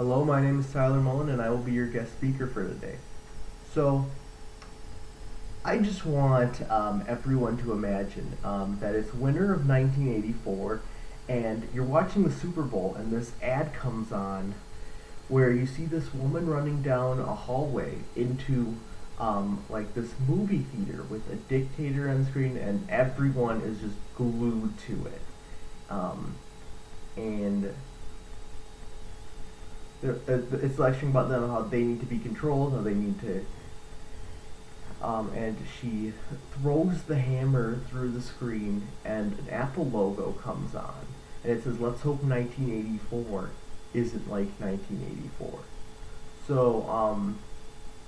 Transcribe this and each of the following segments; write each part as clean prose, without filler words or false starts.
Hello, my name is Tyler Mullen, and I will be your guest speaker for today. So, I just want everyone to imagine that it's winter of 1984, and you're watching the Super Bowl, and this ad comes on where you see this woman running down a hallway into like this movie theater with a dictator on screen, and everyone is just glued to it. And it's lecturing about them how they need to be controlled, how they need to. And she throws the hammer through the screen, and an Apple logo comes on, and it says, "Let's hope 1984 isn't like 1984." So,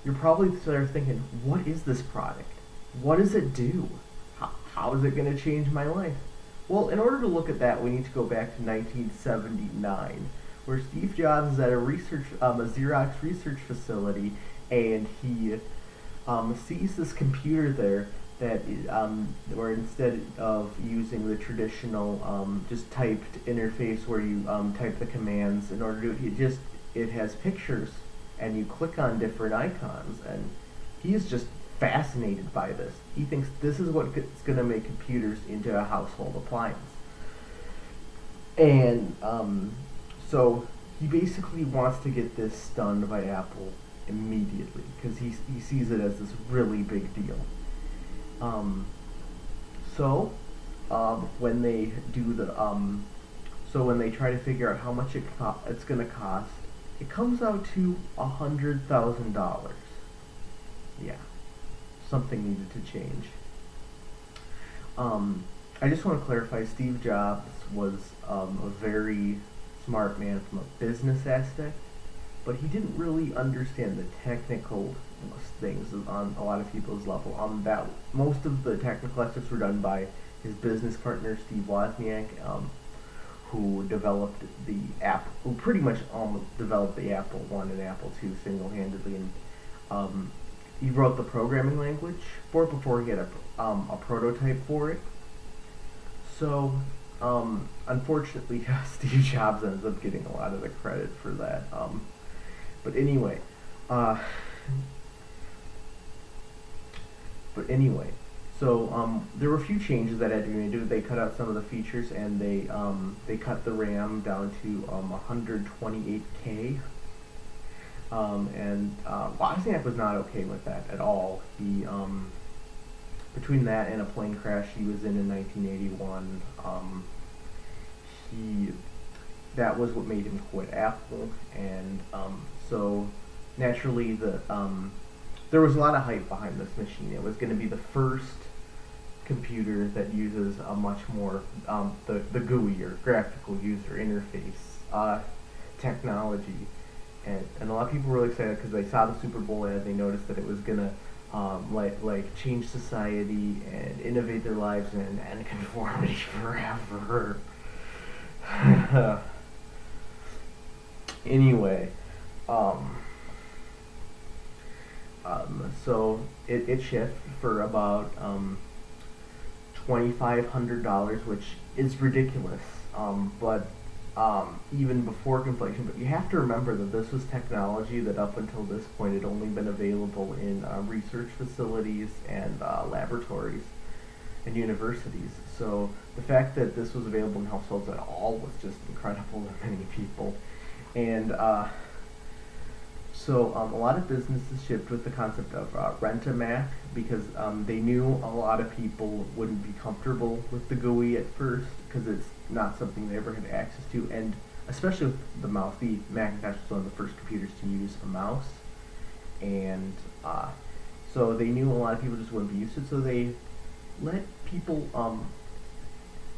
you're probably there thinking, "What is this product? What does it do? How is it going to change my life?" Well, in order to look at that, we need to go back to 1979, where Steve Jobs is at a Xerox research facility, and he sees this computer there that where instead of using the traditional just typed interface where you type the commands in order to do it, it has pictures, and you click on different icons, and he is just fascinated by this. He thinks this is what's going to make computers into a household appliance. And so he basically wants to get this done by Apple immediately because he sees it as this really big deal. Um, so when they do when they try to figure out how much it's going to cost, it comes out to $100,000. Yeah, something needed to change. I just want to clarify, Steve Jobs was a very smart man from a business aspect, but he didn't really understand the technical things on a lot of people's level. That most of the technical aspects were done by his business partner Steve Wozniak, who developed the app, who pretty much developed the Apple One and Apple II single-handedly, and he wrote the programming language for it before he had a prototype for it. So, unfortunately, Steve Jobs ends up getting a lot of the credit for that. But anyway, uh, so there were a few changes that had to be made. They cut out some of the features, and they cut the RAM down to 128K. And Wozniak was not okay with that at all. He between that and a plane crash he was in 1981, that was what made him quit Apple, and so naturally there was a lot of hype behind this machine. It was going to be the first computer that uses a much more the GUI, or graphical user interface technology, and a lot of people were really excited because they saw the Super Bowl ad. They noticed that it was gonna like change society and innovate their lives and end conformity forever. Anyway, so it shipped for about $2,500, which is ridiculous. But even before inflation, but you have to remember that this was technology that up until this point had only been available in research facilities and laboratories and universities. So the fact that this was available in households at all was just incredible to many people. And so a lot of businesses shipped with the concept of rent-a-Mac because they knew a lot of people wouldn't be comfortable with the GUI at first because it's not something they ever had access to, and especially with the mouse. The Macintosh was one of the first computers to use a mouse, and so they knew a lot of people just wouldn't be used to it, so they let people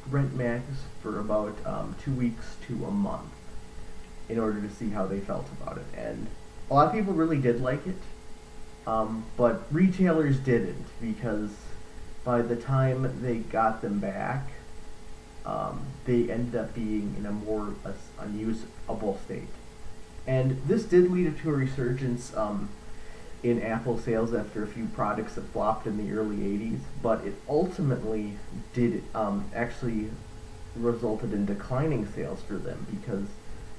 rent Macs for about 2 weeks to a month in order to see how they felt about it. And a lot of people really did like it, but retailers didn't, because by the time they got them back, they ended up being in a more unusable state. And this did lead to a resurgence in Apple sales after a few products that flopped in the early 80s, but it ultimately did actually resulted in declining sales for them because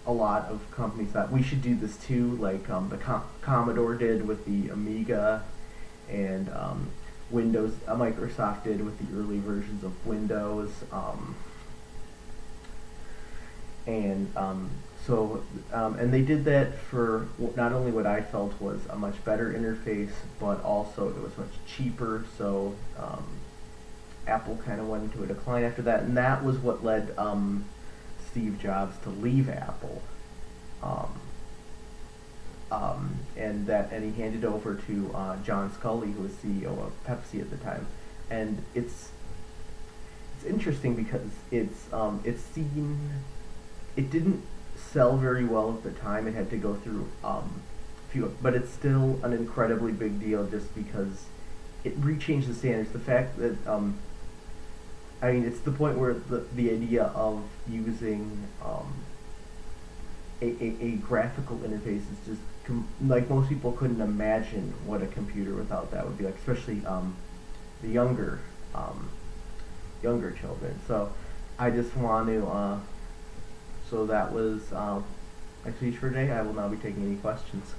a lot of companies thought we should do this too, like the Commodore did with the Amiga, and Windows, Microsoft did with the early versions of Windows, and and they did that for not only what I felt was a much better interface, but also it was much cheaper. So Apple kind of went into a decline after that, and that was what led Steve Jobs to leave Apple. Um, and he handed over to John Scully, who was CEO of Pepsi at the time, and it's interesting because it's seen, it didn't sell very well at the time. It had to go through few, but it's still an incredibly big deal just because it rechanged the standards. The fact that I mean, it's the point where the idea of using a graphical interface is just like most people couldn't imagine what a computer without that would be like, especially the younger children. So I just want to so that was my speech for today. I will now be taking any questions.